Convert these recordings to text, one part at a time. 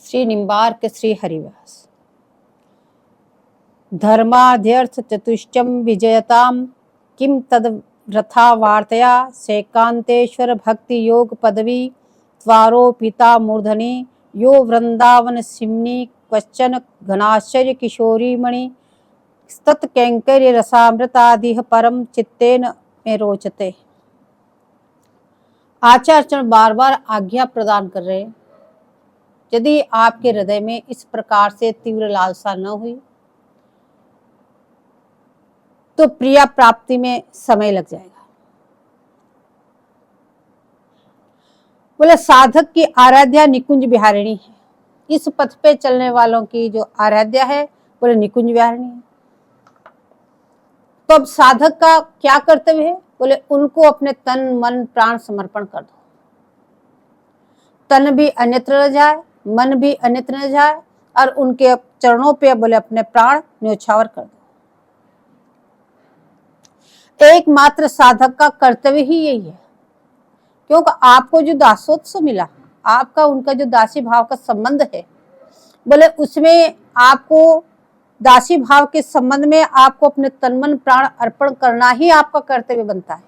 श्री निम्बार्क श्री हरिवास। धर्माध्यर्थ चतुष्टयं विजयताम किम तद व्रथा वार्तया सैकांतेश्वर भक्ति योग पदवी त्वारोपिता मूर्धनि यो वृंदावन सिमनी क्वश्चन घनाश्चर्य किशोरी मणि तत्कैंकर्य रसामृतादिह परम चित्तेन में रोचते। आचार्य बार बार आज्ञा प्रदान कर रहे हैं, यदि आपके हृदय में इस प्रकार से तीव्र लालसा न हुई तो प्रिया प्राप्ति में समय लग जाएगा। बोले साधक की आराध्या निकुंज विहारिणी है। इस पथ पे चलने वालों की जो आराध्या है बोले निकुंज विहारिणी है। तो अब साधक का क्या कर्तव्य है? बोले उनको अपने तन मन प्राण समर्पण कर दो। तन भी अन्यत्र न जाए, मन भी अन्यत्र न जाए और उनके चरणों पे बोले अपने प्राण न्योछावर कर दो। एकमात्र साधक का कर्तव्य ही यही है, क्योंकि आपको जो दासोत्सव मिला, आपका उनका जो दासी भाव का संबंध है, बोले उसमें आपको दासी भाव के संबंध में आपको अपने तन मन प्राण अर्पण करना ही आपका कर्तव्य बनता है।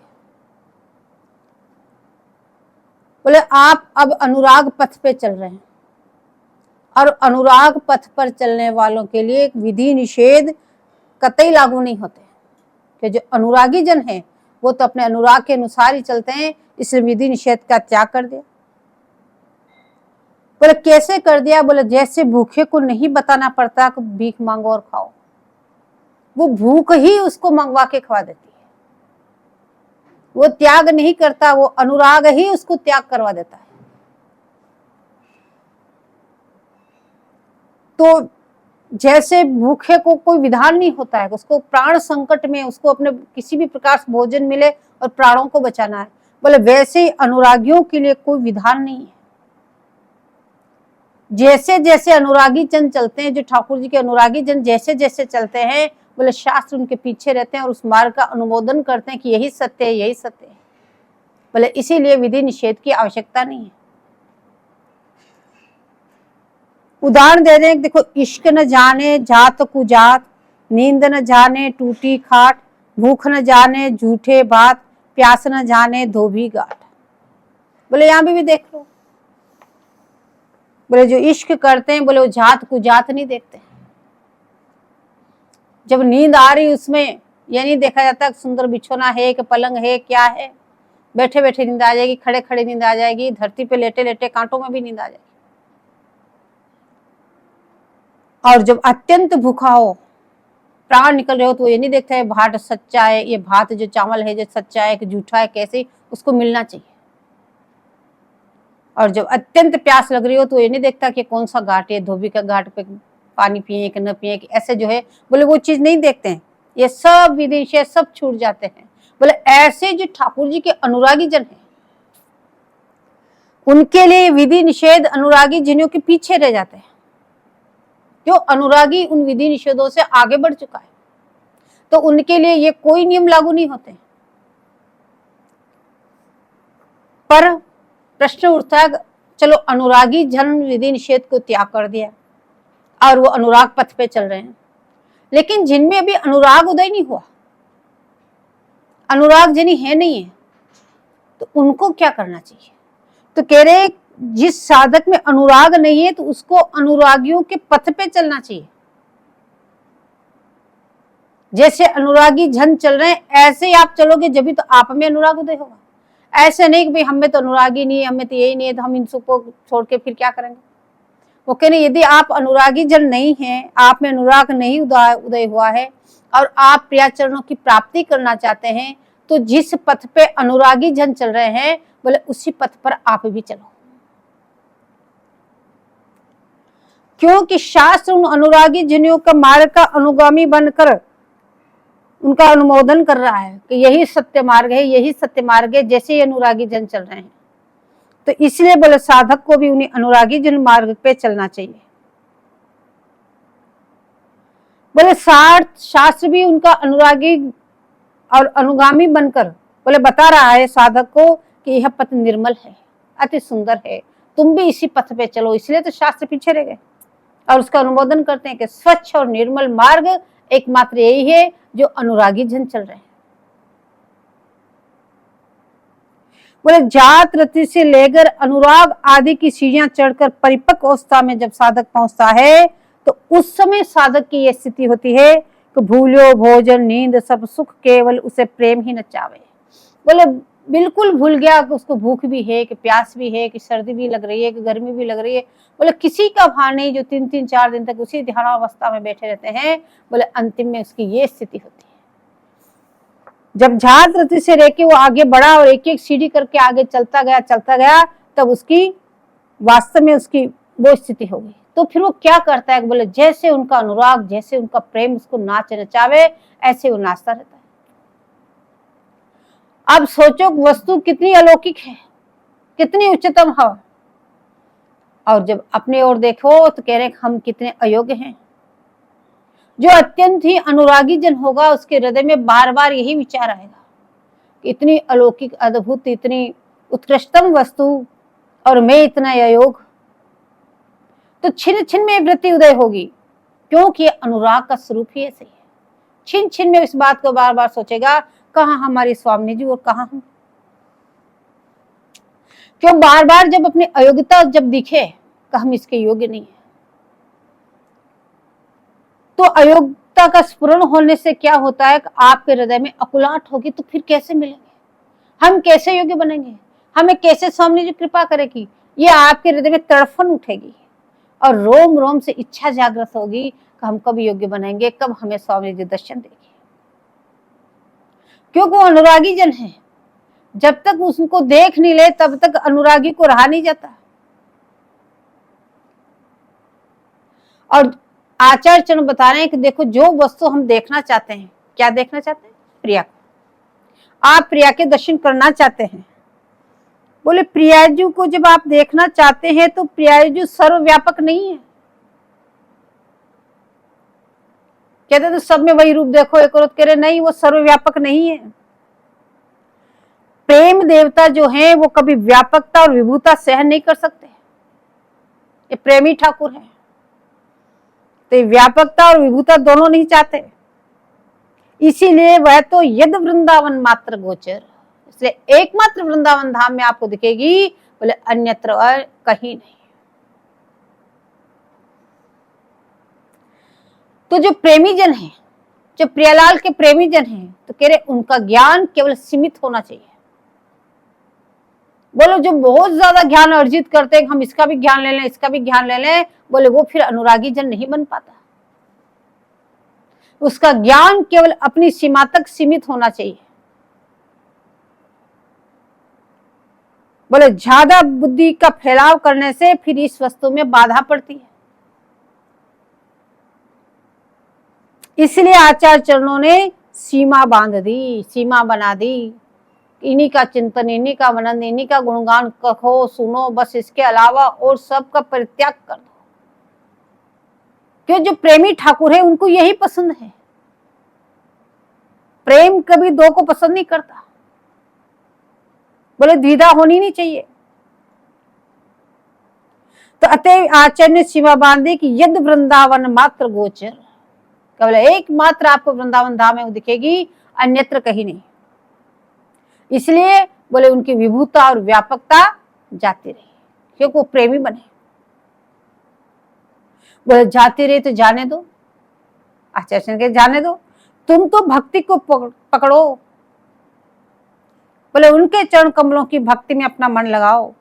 बोले आप अब अनुराग पथ पे चल रहे हैं और अनुराग पथ पर चलने वालों के लिए विधि निषेध कतई लागू नहीं होते, कि जो अनुरागी जन है वो तो अपने अनुराग के अनुसार ही चलते हैं, इसलिए विधि निषेध का त्याग कर दिया। बोले कैसे कर दिया? बोले जैसे भूखे को नहीं बताना पड़ता कि भीख मांगो और खाओ, वो भूख ही उसको मंगवा के खवा देती है। वो त्याग नहीं करता, वो अनुराग ही उसको त्याग करवा देता है। तो जैसे भूखे को कोई विधान नहीं होता है, उसको प्राण संकट में उसको अपने किसी भी प्रकार से भोजन मिले और प्राणों को बचाना है, बोले वैसे ही अनुरागियों के लिए कोई विधान नहीं है। जैसे जैसे अनुरागी जन चलते हैं, जो ठाकुर जी के अनुरागी जन जैसे जैसे चलते हैं, बोले शास्त्र उनके पीछे रहते हैं और उस मार्ग का अनुमोदन करते हैं कि यही सत्य है, यही सत्य है। बोले इसीलिए विधि निषेध की आवश्यकता नहीं है। उदाहरण दे रहे हैं, देखो इश्क न जाने जात कुजात, नींद न जाने टूटी खाट, भूख न जाने झूठे बात, प्यास न जाने धोबी गाट। बोले यहां भी देख लो, बोले जो इश्क करते हैं बोले वो जात कुजात नहीं देखते। जब नींद आ रही उसमें ये नहीं देखा जाता सुंदर बिछोना है कि पलंग है, क्या है। बैठे बैठे नींद आ जाएगी, खड़े खड़े नींद आ जाएगी, धरती पे लेटे लेटे कांटों में भी नींद आ जाएगी। और जब अत्यंत भूखा हो, प्राण निकल रहे हो, तो ये नहीं देखता है भात सच्चा है, ये भात जो चावल है जो सच्चा है कि झूठा है, कैसे, उसको मिलना चाहिए। और जब अत्यंत प्यास लग रही हो तो ये नहीं देखता कि कौन सा घाट है, धोबी का घाट पे पानी पिए कि न पिए, कि ऐसे जो है, बोले वो चीज नहीं देखते हैं। ये सब विधि निषेध सब छूट जाते हैं। बोले ऐसे जो ठाकुर जी के अनुरागी जन हैं, उनके लिए विधि निषेध अनुरागी जनों के पीछे रह जाते हैं। जो अनुरागी उन विधि निषेधों से आगे बढ़ चुका है, तो उनके लिए ये कोई नियम लागू नहीं होते। पर प्रश्न उठता है, चलो अनुरागी जन विधि निषेध को त्याग कर दिया और वो अनुराग पथ पे चल रहे हैं, लेकिन जिनमें अभी अनुराग उदय नहीं हुआ, अनुराग जनी है नहीं है, तो उनको क्या करना चाहिए? तो कह रहे जिस साधक में अनुराग नहीं है तो उसको अनुरागियों के पथ पे चलना चाहिए। जैसे अनुरागी जन चल रहे हैं ऐसे ही आप चलोगे, जब भी तो आप में अनुराग उदय होगा। ऐसे नहीं कि भाई हमें तो अनुरागी नहीं है, हमें तो यही नहीं है, तो हम इन सबको छोड़ के फिर क्या करेंगे। वो कह रहे यदि आप अनुरागी जन नहीं हैं, आप में अनुराग नहीं उदय हुआ है और आप प्रियाचरणों की प्राप्ति करना चाहते हैं, तो जिस पथ पे अनुरागी जन चल रहे हैं बोले उसी पथ पर आप भी चलो। क्योंकि शास्त्र उन अनुरागी जनों का मार्ग का अनुगामी बनकर उनका अनुमोदन कर रहा है कि यही सत्य मार्ग है, यही सत्य मार्ग है, जैसे ही अनुरागी जन चल रहे हैं। तो इसलिए बोले साधक को भी उन्हीं अनुरागी जन मार्ग पे चलना चाहिए। बोले शास्त्र भी उनका अनुरागी और अनुगामी बनकर बोले बता रहा है साधक को कि यह पथ निर्मल है, अति सुंदर है, तुम भी इसी पथ पे चलो। इसलिए तो शास्त्र पीछे रह गए और उसका अनुमोदन करते हैं कि स्वच्छ और निर्मल मार्ग एकमात्र यही है जो अनुरागी जन चल रहे हैं। बोले जात रति से लेकर अनुराग आदि की सीढ़ियां चढ़कर परिपक्व अवस्था में जब साधक पहुंचता है तो उस समय साधक की यह स्थिति होती है कि भूलो भोजन नींद सब सुख केवल उसे प्रेम ही नचावे। बोले बिल्कुल भूल गया कि उसको भूख भी है, कि प्यास भी है, कि सर्दी भी लग रही है, कि गर्मी भी लग रही है। बोले किसी का भान नहीं, जो 3-3 4 दिन तक उसी ध्यानावस्था में बैठे रहते हैं। बोले अंतिम में उसकी ये स्थिति होती है। जब जात रति से रह के वो आगे बढ़ा और एक एक सीढ़ी करके आगे चलता गया, तब उसकी वास्तव में उसकी वो स्थिति हो गई। तो फिर वो क्या करता है? बोले जैसे उनका अनुराग, जैसे उनका प्रेम उसको नाच नचावे, ऐसे वो नाचता रहता है। अब सोचो वस्तु कितनी अलौकिक है, कितनी उच्चतम है, और जब अपने ओर देखो तो कह रहे हम कितने अयोग्य हैं। जो अत्यंत ही अनुरागी जन होगा उसके हृदय में बार बार यही विचार आएगा कि इतनी अलौकिक, अद्भुत, इतनी उत्कृष्टतम वस्तु और मैं इतना अयोग्य। तो छिन छिन में वृत्ति उदय होगी, क्योंकि अनुराग का स्वरूप ही ऐसे है। छिन छिन में इस बात को बार बार सोचेगा, कहाँ हमारी स्वामी जी और कहाँ हम। क्यों बार बार जब अपनी अयोग्यता जब दिखे कि हम इसके योग्य नहीं है, तो अयोग्यता का स्फुरण होने से क्या होता है कि आपके हृदय में अकुलाहट होगी। तो फिर कैसे मिलेंगे हम, कैसे योग्य बनेंगे, हमें कैसे स्वामी जी कृपा करेगी। ये आपके हृदय में तड़फन उठेगी और रोम रोम से इच्छा जागृत होगी कि हम कब योग्य बनेंगे, कब हमें स्वामी जी दर्शन देंगे। क्योंकि वो अनुरागी जन है, जब तक उसको देख नहीं ले तब तक अनुरागी को रहा नहीं जाता। और आचार्य चरण बता रहे हैं कि देखो जो वस्तु हम देखना चाहते हैं, क्या देखना चाहते हैं? प्रिया को। आप प्रिया के दर्शन करना चाहते हैं। बोले प्रियाजू को जब आप देखना चाहते हैं तो प्रियाजू सर्वव्यापक नहीं है। कहते तो सब में वही रूप देखो, एक औरत कह रहे नहीं वो सर्वव्यापक नहीं है। प्रेम देवता जो है वो कभी व्यापकता और विभुता सहन नहीं कर सकते। ये प्रेमी ठाकुर है, तो व्यापकता और विभुता दोनों नहीं चाहते। इसीलिए वह तो यद वृंदावन मात्र गोचर, इसलिए एकमात्र वृंदावन धाम में आपको दिखेगी, बोले अन्यत्र और कहीं नहीं। तो जो प्रेमी जन है, जो प्रियालाल के प्रेमी जन हैं, तो कह रहे उनका ज्ञान केवल सीमित होना चाहिए। बोलो जो बहुत ज्यादा ज्ञान अर्जित करते हैं, हम इसका भी ज्ञान ले लें, इसका भी ज्ञान ले लें, बोले वो फिर अनुरागी जन नहीं बन पाता। उसका ज्ञान केवल अपनी सीमा तक सीमित होना चाहिए। बोले ज्यादा बुद्धि का फैलाव करने से फिर इस वस्तु में बाधा पड़ती है। इसलिए आचार्य चरणों ने सीमा बांध दी, सीमा बना दी। इन्हीं का चिंतन, इन्हीं का मनन, इन्हीं का गुणगान कहो, सुनो, बस इसके अलावा और सबका परित्याग कर दो। क्यों जो प्रेमी ठाकुर है उनको यही पसंद है। प्रेम कभी दो को पसंद नहीं करता। बोले द्विधा होनी नहीं चाहिए। तो अतएव आचार्य ने सीमा बांधी कि यद वृंदावन मात्र गोचर, केवल एकमात्र आपको वृंदावन धाम में दिखेगी, अन्यत्र कहीं नहीं। इसलिए बोले उनकी विभुता और व्यापकता जाती रही, क्योंकि वो प्रेमी बने। बोले जाती रही तो जाने दो, आचार्य के जाने दो, तुम तो भक्ति को पकड़ो। बोले उनके चरण कमलों की भक्ति में अपना मन लगाओ,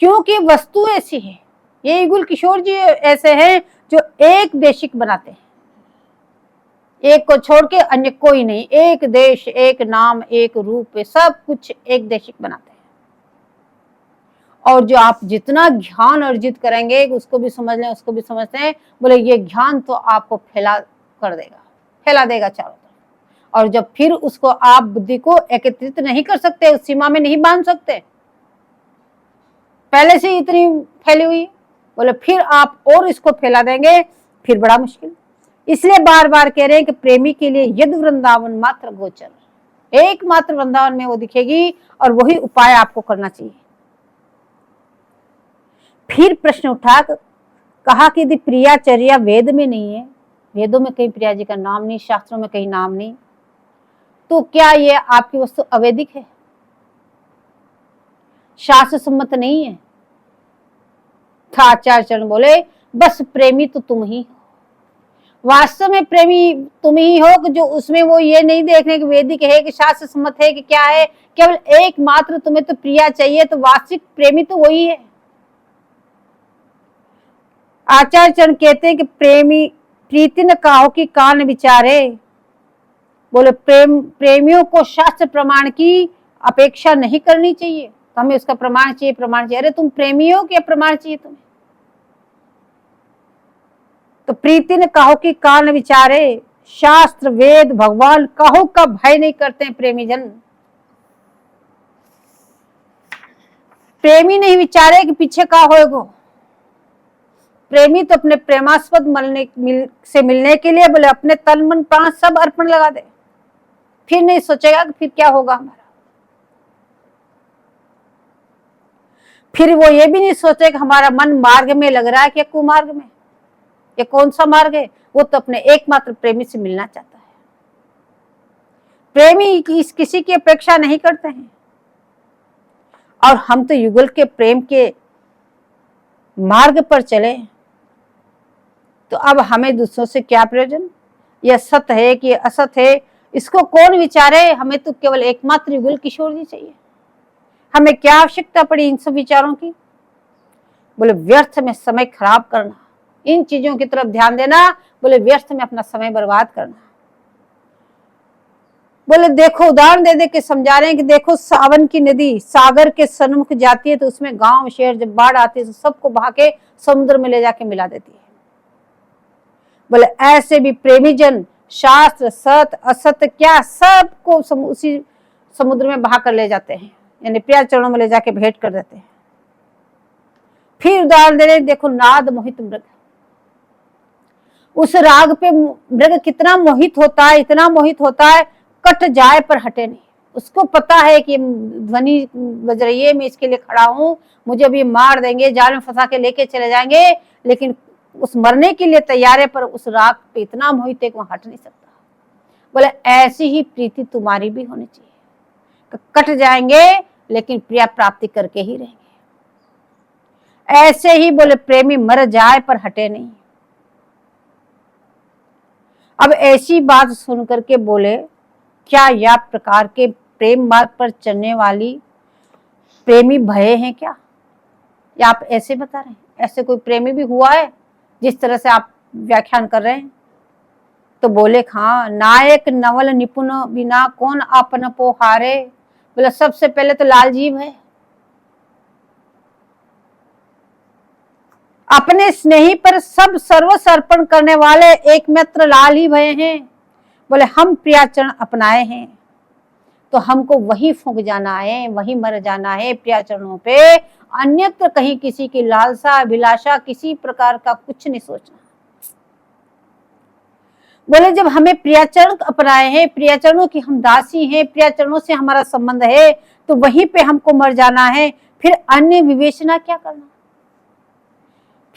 क्योंकि वस्तु ऐसी है। ये इगुल किशोर जी ऐसे हैं जो एक देशिक बनाते हैं, एक को छोड़ के अन्य कोई नहीं। एक देश, एक नाम, एक रूप, सब कुछ एक देशिक बनाते हैं। और जो आप जितना ज्ञान अर्जित करेंगे, उसको भी समझ लें, उसको भी समझते हैं। बोले ये ज्ञान तो आपको फैला कर देगा, फैला देगा चारों तरफ। और जब फिर उसको आप बुद्धि को एकत्रित नहीं कर सकते, उस सीमा में नहीं बांध सकते, पहले से इतनी फैली हुई, बोले फिर आप और इसको फैला देंगे, फिर बड़ा मुश्किल। इसलिए बार बार कह रहे हैं कि प्रेमी के लिए यद वृंदावन मात्र गोचर, एकमात्र वृंदावन में वो दिखेगी और वही उपाय आपको करना चाहिए। फिर प्रश्न उठा, कहा कि यदि प्रियाचर्या वेद में नहीं है, वेदों में कहीं प्रिया जी का नाम नहीं, शास्त्रों में कहीं नाम नहीं, तो क्या ये आपकी वस्तु अवैधिक है, शास्त्र सम्मत नहीं है? था आचार्य चरण बोले, बस प्रेमी तो तुम ही हो, वास्तव में प्रेमी तुम ही हो कि जो उसमें वो ये नहीं देखने कि वैदिक है कि शास्त्र सम्मत है कि क्या है, केवल एकमात्र तुम्हें तो प्रिया चाहिए, तो वास्तविक प्रेमी तो वही है। आचार्य चरण कहते हैं कि प्रेमी प्रीति न काहो की कान विचारे, बोले प्रेमियों को शास्त्र प्रमाण की अपेक्षा नहीं करनी चाहिए, तो हमें उसका प्रमाण चाहिए, प्रमाण चाहिए। अरे तुम प्रेमी हो क्या प्रमाण चाहिए तुम्हें? तो प्रीति न काहो की कान विचारे, शास्त्र वेद भगवान काहो का भय नहीं करते हैं प्रेमी जन। प्रेमी नहीं विचारे कि पीछे का होएगो, प्रेमी तो अपने प्रेमास्पद से मिलने के लिए बोले अपने तन मन प्राण सब अर्पण लगा दे, फिर नहीं सोचेगा कि फिर क्या होगा हमारा, फिर वो ये भी नहीं सोचेगा हमारा मन मार्ग में लग रहा है कि कुमार्ग में, ये कौन सा मार्ग है। वो तो अपने एकमात्र प्रेमी से मिलना चाहता है। प्रेमी किसी की अपेक्षा नहीं करते हैं, और हम तो युगल के प्रेम के मार्ग पर चले, तो अब हमें दूसरों से क्या प्रयोजन, यह सत्य है कि असत है, इसको कौन विचारे। हमें तो केवल एकमात्र युगल किशोर जी चाहिए, हमें क्या आवश्यकता पड़ी इन सब विचारों की। बोले व्यर्थ में समय खराब करना, इन चीजों की तरफ ध्यान देना, बोले व्यर्थ में अपना समय बर्बाद करना। बोले देखो उदाहरण दे दे के समझा रहे हैं कि देखो सावन की नदी सागर के सन्मुख जाती है, तो उसमें गांव शहर जब बाढ़ आती है तो सबको बहा के समुद्र में ले जाके मिला देती है। बोले ऐसे भी प्रेमी जन शास्त्र सत्य असत्य क्या सबको उसी समुद्र में बहा कर ले जाते हैं, यानी प्रिया चरणों में ले जाके भेंट कर देते हैं। फिर उदाहरण दे रहे, देखो नाद मोहित मृग, उस राग पे मृग कितना मोहित होता है, इतना मोहित होता है, कट जाए पर हटे नहीं। उसको पता है कि ध्वनि बज रही है, मैं इसके लिए खड़ा हूं, मुझे अभी मार देंगे, जाल में फंसा के लेके चले जाएंगे, लेकिन उस मरने के लिए तैयार है, पर उस राग पे इतना मोहित है कि वहां हट नहीं सकता। बोले ऐसी ही प्रीति तुम्हारी भी होनी चाहिए, कट जाएंगे लेकिन प्रिया प्राप्ति करके ही रहेंगे। ऐसे ही बोले प्रेमी मर जाए पर हटे नहीं। अब ऐसी बात सुनकर के बोले, क्या यह प्रकार के प्रेम मार्ग पर चलने वाली प्रेमी भय हैं क्या? या आप ऐसे बता रहे हैं? ऐसे कोई प्रेमी भी हुआ है जिस तरह से आप व्याख्यान कर रहे हैं? तो बोले हाँ, नायक नवल निपुण बिना कौन आपन पोहारे। बोला सबसे पहले तो लाल जीव है, अपने स्नेही पर सब सर्वस्व अर्पण करने वाले एकमात्र लाल ही भय हैं। बोले हम प्रियाचरण अपनाए हैं तो हमको वही फूंक जाना है, वही मर जाना है प्रियाचरणों पे, अन्यत्र कहीं किसी की लालसा अभिलाषा किसी प्रकार का कुछ नहीं सोचना। बोले जब हमें प्रियाचरण अपनाए हैं, प्रियाचरणों की हम दासी हैं, प्रियाचरणों से हमारा संबंध है, तो वहीं पे हमको मर जाना है, फिर अन्य विवेचना क्या करना,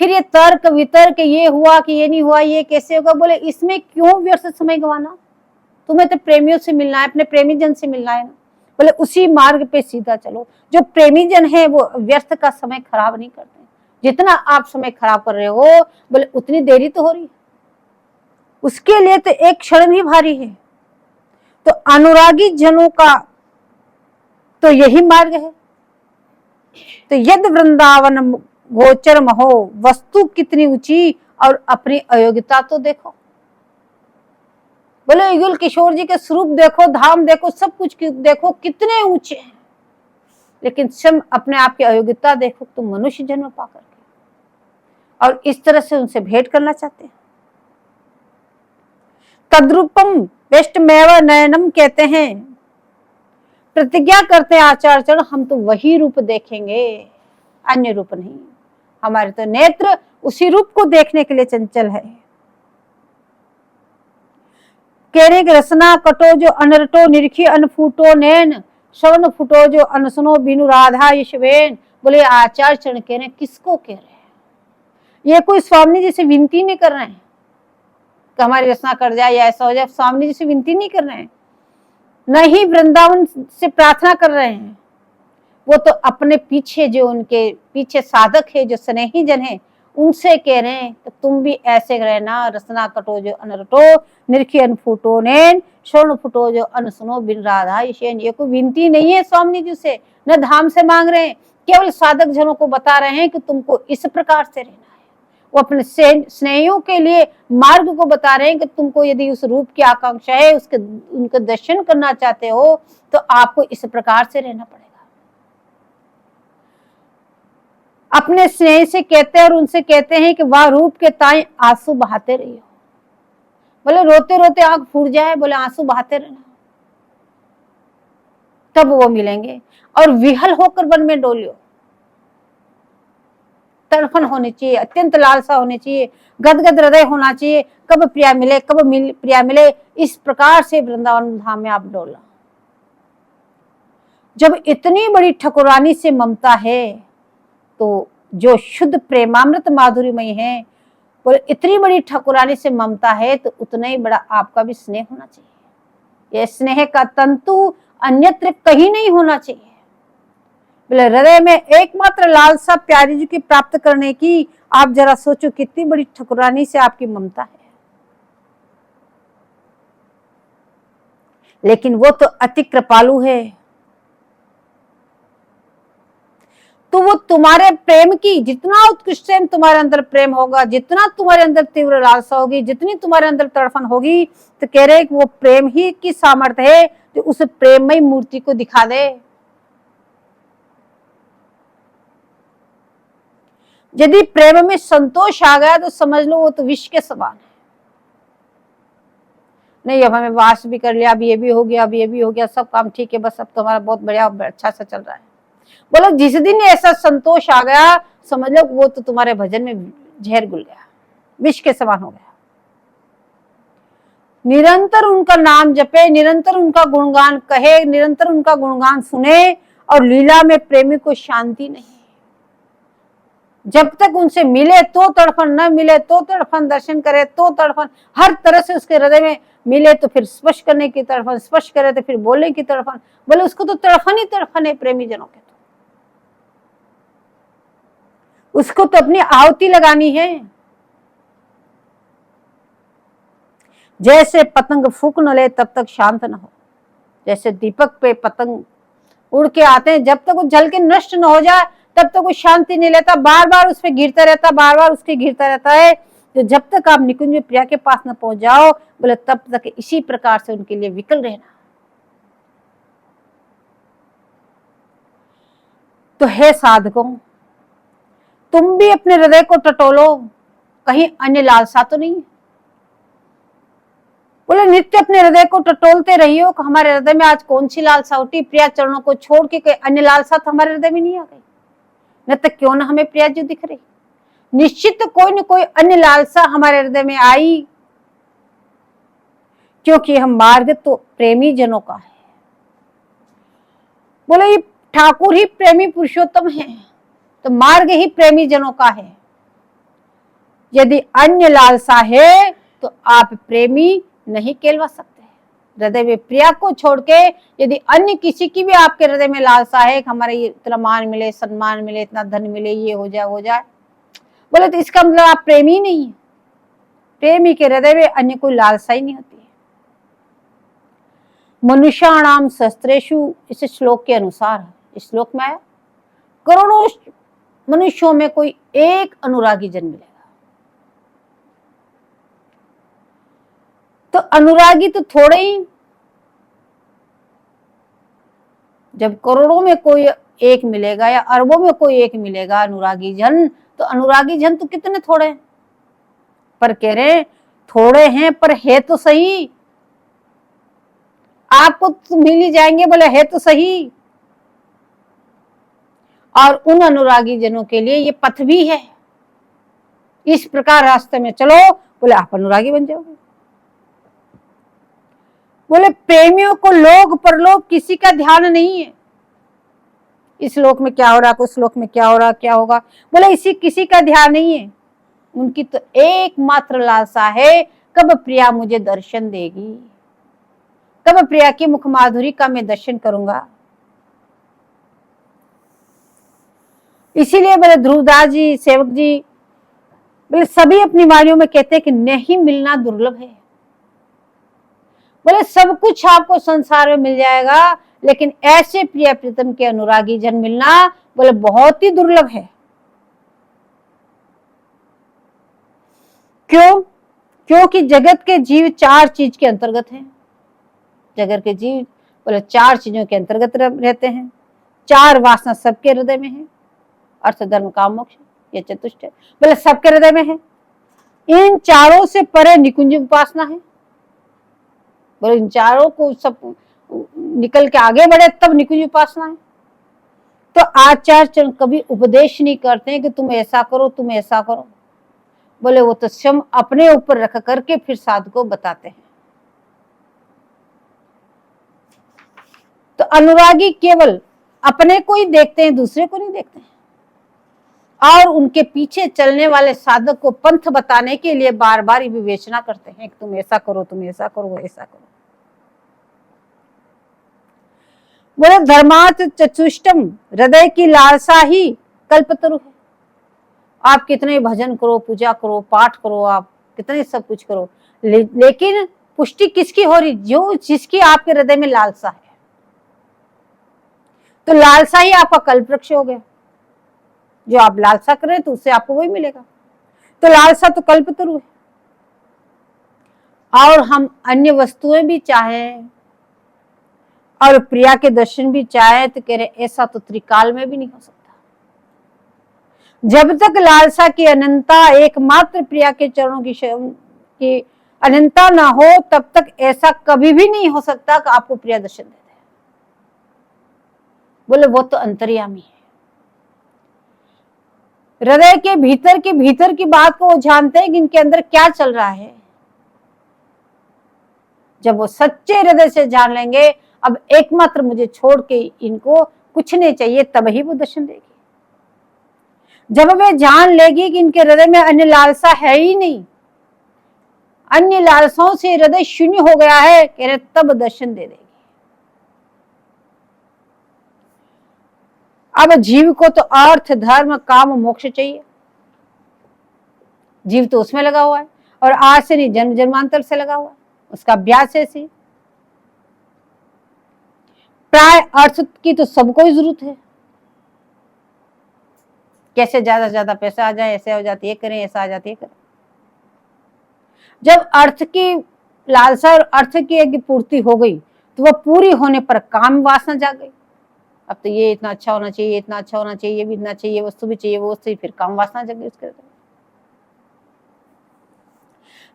फिर ये तर्क वितर्क, ये हुआ कि ये नहीं हुआ, ये कैसे होगा। बोले इसमें क्यों व्यर्थ समय गंवाना, तुम्हें तो प्रेमियों से मिलना है, अपने प्रेमी जन से मिलना है ना। बोले उसी मार्ग पे सीधा चलो। जो प्रेमी जन है वो व्यर्थ का समय खराब नहीं करते, जितना आप समय खराब कर रहे हो बोले उतनी देरी तो हो रही है, उसके लिए तो एक क्षण भी भारी है। तो अनुरागी जनों का तो यही मार्ग है। तो यद वृंदावन गोचर महो, वस्तु कितनी ऊंची और अपनी अयोग्यता तो देखो। बोले युगल किशोर जी के स्वरूप देखो, धाम देखो, सब कुछ देखो कितने ऊंचे हैं, लेकिन स्वयं अपने आप की अयोग्यता देखो, तुम मनुष्य जन्म पा करके और इस तरह से उनसे भेंट करना चाहते हैं। तद्रूपम वेष्टमेव नयनम कहते हैं, प्रतिज्ञा करते हैं आचार्य चरण, हम तो वही रूप देखेंगे, अन्य रूप नहीं। हमारे तो नेत्र उसी रूप को देखने के लिए चंचल है। केरे रसना कटो जो अनरटो निरखी अनफूटो नैन, श्रवण फुटो जो अनसुनो बिनु राधा यशवेन। बोले आचार्य चरण कह रहे हैं, किसको कह रहे हैं? ये कोई स्वामी जी से विनती नहीं कर रहे हैं कि हमारी रचना कर जाए या ऐसा हो जाए। स्वामी जी से विनती नहीं कर रहे हैं, न ही वृंदावन से प्रार्थना कर रहे हैं। वो तो अपने पीछे जो उनके पीछे साधक है, जो स्नेही जन है, उनसे कह रहे हैं कि तुम भी ऐसे रहना। रसना कटो जो अनरटो, निरखी अनफुटो नैन, स्वर्ण फुटो जो अनसुनो बिन राधा ईशेन। ये कोई विनती नहीं है स्वामी जी से, न धाम से मांग रहे हैं, केवल साधक जनों को बता रहे हैं कि तुमको इस प्रकार से रहना है। वो अपने स्नेहियों के लिए मार्ग को बता रहे हैं कि तुमको यदि उस रूप की आकांक्षा है, उसके उनके दर्शन करना चाहते हो, तो आपको इस प्रकार से रहना पड़ेगा। अपने स्नेह से कहते हैं और उनसे कहते हैं कि वह रूप के ताई आंसू बहाते रहियो। बोले रोते रोते आंख फूट जाए, बोले आंसू बहाते रहना, तब वो मिलेंगे। और विहल होकर वन में डोलियो, तड़फन होनी चाहिए, अत्यंत लालसा होनी चाहिए, गदगद हृदय होना चाहिए, कब प्रिया मिले, कब प्रिया मिले। इस प्रकार से वृंदावन धाम में आप डोलना। जब इतनी बड़ी ठकुरानी से ममता है, तो जो शुद्ध प्रेमामृत माधुरीमय है, बोले इतनी बड़ी ठकुरानी से ममता है, तो उतना ही बड़ा आपका भी स्नेह होना चाहिए। यह स्नेह का तंतु अन्यत्र कहीं नहीं होना चाहिए। बोले हृदय में एकमात्र लालसा प्यारी जी की प्राप्त करने की। आप जरा सोचो कितनी बड़ी ठकुरानी से आपकी ममता है। लेकिन वो तो अति कृपालु है, तो वो तुम्हारे प्रेम की जितना उत्कृष्ट तुम्हारे अंदर प्रेम होगा, जितना तुम्हारे अंदर तीव्र लालसा होगी, जितनी तुम्हारे अंदर तड़फन होगी, तो कह रहे कि वो प्रेम ही की सामर्थ्य है जो उस प्रेममय मूर्ति को दिखा दे। यदि प्रेम में संतोष आ गया तो समझ लो वो तो विष के समान है। नहीं अब हमें वास भी कर लिया, अब ये भी हो गया, अब ये भी हो गया, सब काम ठीक है, बस अब तो हमारा बहुत बढ़िया अच्छा सा चल रहा है। बोलो जिस दिन ऐसा संतोष आ गया, समझ लो वो तो तुम्हारे भजन में जहर घुल गया, विष के समान हो गया। निरंतर उनका नाम जपे, निरंतर उनका गुणगान कहे, निरंतर उनका गुणगान सुने, और लीला में प्रेमी को शांति नहीं। जब तक उनसे मिले तो तड़फन, न मिले तो तड़फन, दर्शन करे तो तड़फन, हर तरह से उसके हृदय में मिले तो फिर स्पर्श करने की तड़फन, स्पर्श करे तो फिर बोलने की तड़फन। बोले उसको तो तड़फन ही तड़फन है प्रेमी जनों के। तो उसको तो अपनी आहुति लगानी है। जैसे पतंग फूंक न ले तब तक शांत न हो, जैसे दीपक पे पतंग उड़ के आते हैं, जब तक वो जल के नष्ट न हो जाए तब तक वो शांति नहीं लेता, बार बार उस पर गिरता रहता, बार बार उसके गिरता रहता है। तो जब तक आप निकुंज में प्रिया के पास न पहुंच जाओ, बोले तब तक इसी प्रकार से उनके लिए विकल रहना। तो हे साधकों, तुम भी अपने हृदय को टटोलो, कहीं अन्य लालसा तो नहीं। बोले नित्य अपने हृदय को टटोलते रहियो कि हमारे हृदय में आज कौन सी लालसा उठी। प्रिया चरणों को छोड़ के कोई अन्य लालसा तो हमारे हृदय में नहीं आ गई, न तो क्यों ना हमें प्रिया जी दिख रही। निश्चित कोई न कोई अन्य लालसा हमारे हृदय में आई, क्योंकि हम मार्ग तो प्रेमी जनों का है। बोले ये ठाकुर ही प्रेमी पुरुषोत्तम है, तो मार्ग ही प्रेमी जनों का है। यदि अन्य लालसा है तो आप प्रेमी नहीं कहलवा सकते। हृदय में प्रिया को छोड़ के यदि अन्य किसी की भी आपके हृदय में लालसा है कि हमारे इतना मान मिले, सम्मान मिले, इतना धन मिले, ये हो जाए वो जाए, बोले तो इसका मतलब आप प्रेमी नहीं है। प्रेमी के हृदय में अन्य कोई लालसा ही नहीं होती है। मनुष्याणाम शस्त्रेषु, इस श्लोक के अनुसार, इस श्लोक में आया करोड़ों मनुष्यों में कोई एक अनुरागी जन मिलेगा। तो अनुरागी तो थोड़े ही, जब करोड़ों में कोई एक मिलेगा या अरबों में कोई एक मिलेगा अनुरागी जन, तो अनुरागी जन तो कितने थोड़े हैं। पर कह रहे थोड़े हैं पर है तो सही, आपको तो मिल ही जाएंगे, बोले है तो सही। और उन अनुरागी जनों के लिए ये पथ भी है। इस प्रकार रास्ते में चलो, बोले आप अनुरागी बन जाओगे। बोले प्रेमियों को लोग परलोक किसी का ध्यान नहीं है, इस श्लोक में क्या हो रहा, उस श्लोक में क्या हो रहा, क्या होगा। बोले इसी किसी का ध्यान नहीं है, उनकी तो एकमात्र लालसा है, कब प्रिया मुझे दर्शन देगी, कब प्रिया की मुख माधुरी का मैं दर्शन करूंगा। इसीलिए बोले ध्रुवदास जी, सेवक जी, बोले सभी अपनी वाणियों में कहते हैं कि नहीं मिलना दुर्लभ है। बोले सब कुछ आपको संसार में मिल जाएगा, लेकिन ऐसे प्रिय प्रीतम के अनुरागी जन मिलना बोले बहुत ही दुर्लभ है। क्यों? क्योंकि जगत के जीव 4 चीज के अंतर्गत हैं। जगत के जीव बोले 4 चीजों के अंतर्गत रहते हैं। 4 वासना सबके हृदय में है, अर्थ धर्म काम मोक्ष, ये चतुष्टय बोले सबके हृदय में है। इन 4 से परे निकुंज उपासना है। बोले इन 4 को सब निकल के आगे बढ़े तब निकुंज उपासना है। तो आचार्य चरण कभी उपदेश नहीं करते हैं कि तुम ऐसा करो, तुम ऐसा करो। बोले वो तो स्वयं अपने ऊपर रख करके फिर साधु को बताते हैं। तो अनुरागी केवल अपने को ही देखते हैं, दूसरे को नहीं देखते हैं, और उनके पीछे चलने वाले साधक को पंथ बताने के लिए बार बार विवेचना करते हैं कि तुम ऐसा करो, तुम ऐसा करो, ऐसा करो। बोले धर्मार्थ चतुष्टम, हृदय की लालसा ही कल्पतरु है। आप कितने भजन करो, पूजा करो, पाठ करो, आप कितने सब कुछ करो, लेकिन पुष्टि किसकी हो रही? जो जिसकी आपके हृदय में लालसा है। तो लालसा ही आपका कल्प वृक्ष हो गया। जो आप लालसा करें तो उससे आपको वही मिलेगा। तो लालसा तो कल्पतरु है। और हम अन्य वस्तुएं भी चाहें और प्रिया के दर्शन भी चाहे तो कह रहे ऐसा तो त्रिकाल में भी नहीं हो सकता। जब तक लालसा की अनंता, एकमात्र प्रिया के चरणों की अनंता ना हो, तब तक ऐसा कभी भी नहीं हो सकता कि आपको प्रिया दर्शन दे दे। बोले वो तो अंतर्यामी है। हृदय के भीतर की बात को वो जानते हैं कि इनके अंदर क्या चल रहा है। जब वो सच्चे हृदय से जान लेंगे अब एकमात्र मुझे छोड़ के इनको कुछ नहीं चाहिए, तब ही वो दर्शन देगी। जब वे जान लेगी कि इनके हृदय में अन्य लालसा है ही नहीं, अन्य लालसाओं से हृदय शून्य हो गया है, कह रहे तब दर्शन दे देगी। अब जीव को तो अर्थ धर्म काम मोक्ष चाहिए। जीव तो उसमें लगा हुआ है और आज से नहीं, जन्म जन्मांतर से लगा हुआ है, उसका अभ्यास ऐसी। प्राय अर्थ की तो सबको ही जरूरत है। कैसे ज्यादा से ज्यादा पैसा आ जाए, ऐसे हो जाती है करें, ऐसा आ जाती है करें। जब अर्थ की लालसा और अर्थ की पूर्ति हो गई तो वह पूरी होने पर काम वासना जाग गई। अब तो ये इतना अच्छा होना चाहिए, इतना अच्छा होना चाहिए, ये भी इतना चाहिए, वस्तु भी चाहिए, वो वस्तु, फिर काम वासना जग गई उसके।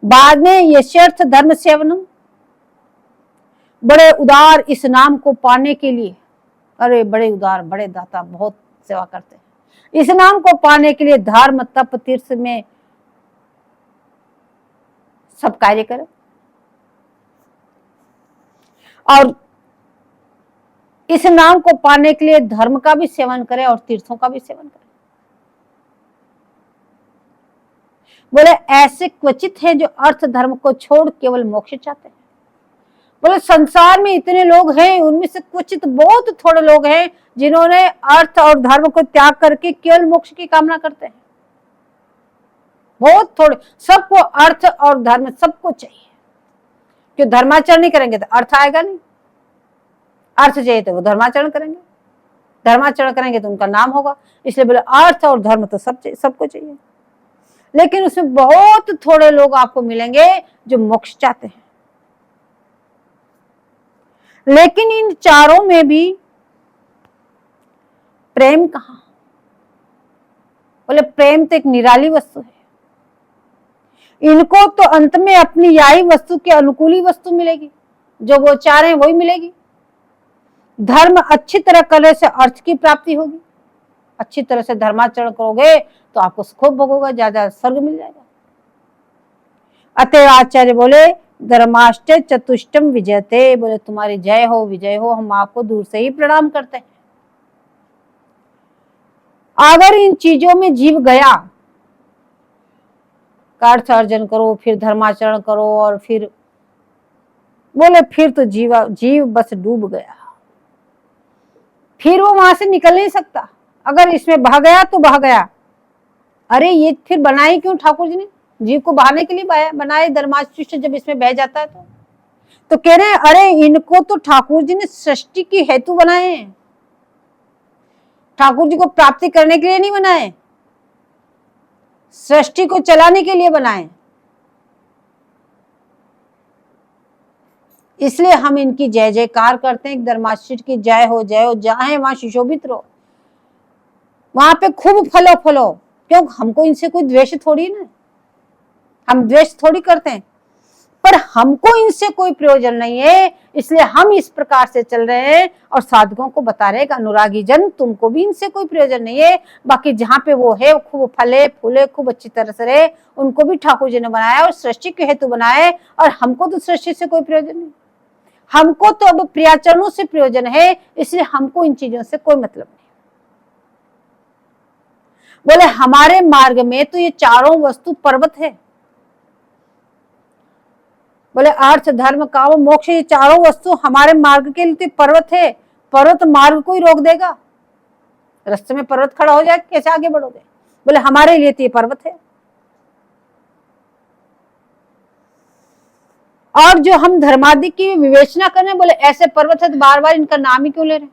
बाद में यशर्थ धर्म सेवनम, बड़े उदार इस नाम को पाने के लिए, अरे बड़े उदार, बड़े दाता, बहुत सेवा करते हैं। इस नाम को पाने के लिए धर्म तप तीर्थ में सब कार्य करें और इस नाम को पाने के लिए धर्म का भी सेवन करें और तीर्थों का भी सेवन करें। बोले ऐसे क्वचित है जो अर्थ धर्म को छोड़ केवल मोक्ष चाहते हैं। बोले संसार में इतने लोग हैं, उनमें से क्वचित बहुत थोड़े लोग हैं जिन्होंने अर्थ और धर्म को त्याग करके केवल मोक्ष की कामना करते हैं। बहुत थोड़े, सबको अर्थ और धर्म सबको चाहिए। क्यों? धर्माचरण नहीं करेंगे तो अर्थ आएगा नहीं, अर्थ चाहिए तो वो धर्माचरण करेंगे, धर्माचरण करेंगे तो उनका नाम होगा। इसलिए बोले अर्थ और धर्म तो सबको चाहिए, लेकिन उसमें बहुत थोड़े लोग आपको मिलेंगे जो मोक्ष चाहते हैं। लेकिन इन चारों में भी प्रेम कहां? बोले प्रेम तो एक निराली वस्तु है। इनको तो अंत में अपनी यही वस्तु के अनुकूल ही वस्तु मिलेगी, जो वो चाह रहे हैं वही मिलेगी। धर्म अच्छी तरह करने से अर्थ की प्राप्ति होगी। अच्छी तरह से धर्माचरण करोगे तो आपको सुख भोग होगा, ज्यादा स्वर्ग मिल जाएगा। अतः आचार्य बोले धर्माष्ट चतुष्टम विजयते, बोले तुम्हारी जय हो, विजय हो। हम आपको दूर से ही प्रणाम करते हैं। अगर इन चीजों में जीव गया, अर्थ अर्जन करो, फिर धर्माचरण करो, और फिर बोले फिर तो जीव बस डूब गया, फिर वो वहां से निकल नहीं सकता। अगर इसमें बह गया तो बह गया। अरे ये फिर बनाई क्यों ठाकुर जी ने? जीव को बहाने के लिए बनाए धर्माशिष्ट, जब इसमें बह जाता है तो कह रहे हैं अरे इनको तो ठाकुर जी ने सृष्टि की हेतु बनाए हैं, ठाकुर जी को प्राप्ति करने के लिए नहीं बनाए, सृष्टि को चलाने के लिए बनाए। इसलिए हम इनकी जय जयकार करते हैं, धर्माशिष्ट की जय हो जय हो, जहां है वहां सुशोभित रहो, वहां पे खूब फलो फलो। क्यों? हमको इनसे कोई द्वेष थोड़ी ना, हम द्वेष थोड़ी करते हैं, पर हमको इनसे कोई प्रयोजन नहीं है, इसलिए हम इस प्रकार से चल रहे हैं और साधकों को बता रहे हैं अनुरागी जन तुमको भी इनसे कोई प्रयोजन नहीं है। बाकी जहाँ पे वो है वो खूब फले फूले, खूब अच्छी तरह से रहे, उनको भी ठाकुर जी ने बनाया और सृष्टि के हेतु बनाए, और हमको तो सृष्टि से कोई प्रयोजन नहीं, हमको तो अब प्रियाचरणों से प्रयोजन है, इसलिए हमको इन चीजों से कोई मतलब नहीं। बोले हमारे मार्ग में तो ये चारों वस्तु पर्वत है, बोले अर्थ धर्म काम मोक्ष, ये चारों वस्तु हमारे मार्ग के लिए तो पर्वत है। पर्वत मार्ग को ही रोक देगा, रास्ते में पर्वत खड़ा हो जाए कैसे आगे बढ़ोगे? बोले हमारे लिए तो ये पर्वत है। और जो हम धर्मादि की विवेचना कर रहे हैं, बोले ऐसे पर्वत है तो बार बार इनका नाम ही क्यों ले रहे हैं,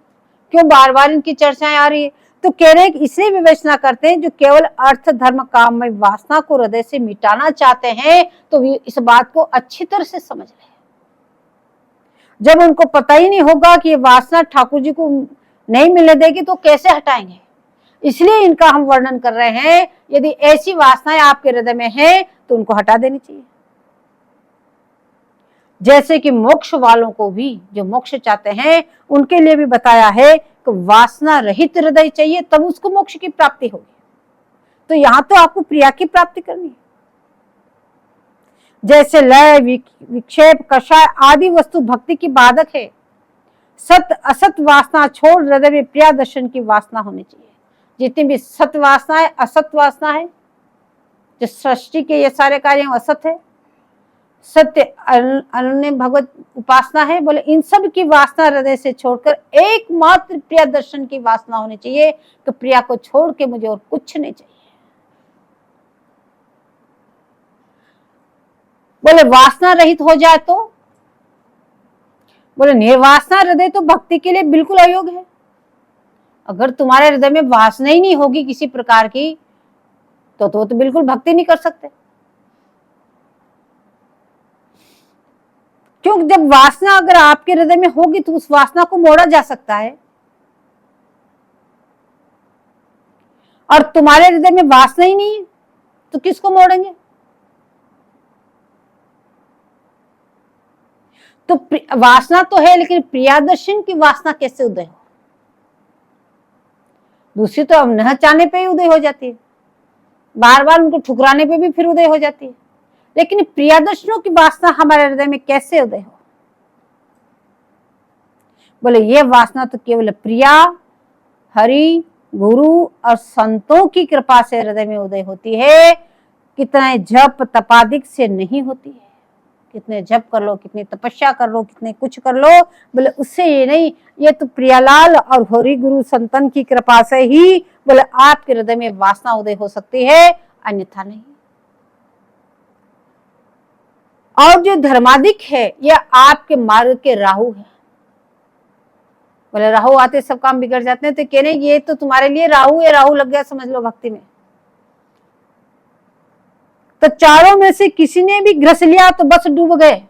क्यों बार बार इनकी चर्चाएं आ रही है? तो कह रहे हैं कि इसलिए विवेचना करते हैं जो केवल अर्थ धर्म काम में वासना को हृदय से मिटाना चाहते हैं, तो इस बात को अच्छी तरह से समझ रहे हैं। जब उनको पता ही नहीं होगा कि ये वासना ठाकुर जी को नहीं मिलने देगी तो कैसे हटाएंगे? इसलिए इनका हम वर्णन कर रहे हैं। यदि ऐसी वासनाएं आपके हृदय में है तो उनको हटा देनी चाहिए। जैसे कि मोक्ष वालों को भी, जो मोक्ष चाहते हैं, उनके लिए भी बताया है कि वासना रहित हृदय चाहिए, तब उसको मोक्ष की प्राप्ति होगी। तो यहां तो आपको प्रिया की प्राप्ति करनी है। जैसे लय विक्षेप कषाय आदि वस्तु भक्ति की बाधक है, सत असत वासना छोड़ हृदय में प्रिया दर्शन की वासना होनी चाहिए। जितनी भी सत वासना है, असत वासना है, जो सृष्टि के ये सारे कार्य असत है, सत्य अनन्य भगवत उपासना है, बोले इन सब की वासना हृदय से छोड़कर एकमात्र प्रिया दर्शन की वासना होनी चाहिए कि प्रिया को छोड़ के मुझे और कुछ नहीं चाहिए। बोले वासना रहित हो जाए तो, बोले निर्वासना हृदय तो भक्ति के लिए बिल्कुल अयोग्य है। अगर तुम्हारे हृदय में वासना ही नहीं होगी किसी प्रकार की तो बिल्कुल भक्ति नहीं कर सकते। क्योंकि जब वासना अगर आपके हृदय में होगी तो उस वासना को मोड़ा जा सकता है, और तुम्हारे हृदय में वासना ही नहीं है तो किसको मोड़ेंगे? तो वासना तो है, लेकिन प्रियादर्शन की वासना कैसे उदय हो? दूसरी तो अब न चाहने पे ही उदय हो जाती है, बार बार उनको ठुकराने पे भी फिर उदय हो जाती है, लेकिन प्रियादर्शनों की वासना हमारे हृदय में कैसे उदय हो? बोले ये वासना तो केवल प्रिया, हरि, गुरु और संतों की कृपा से हृदय में उदय होती है। कितने जप तपादिक से नहीं होती है। कितने जप कर लो, कितनी तपस्या कर लो, कितने कुछ कर लो, बोले उससे ये नहीं, ये तो प्रियालाल और हरि गुरु संतन की कृपा से ही बोले आपके हृदय में वासना उदय हो सकती है, अन्यथा नहीं। और जो धर्मादिक है ये आपके मार्ग के राहु है। बोले राहु आते सब काम बिगड़ जाते हैं, तो कह रहे ये तो तुम्हारे लिए राहु है, राहु लग गया समझ लो भक्ति में। तो चारों में से किसी ने भी ग्रस लिया तो बस डूब गए।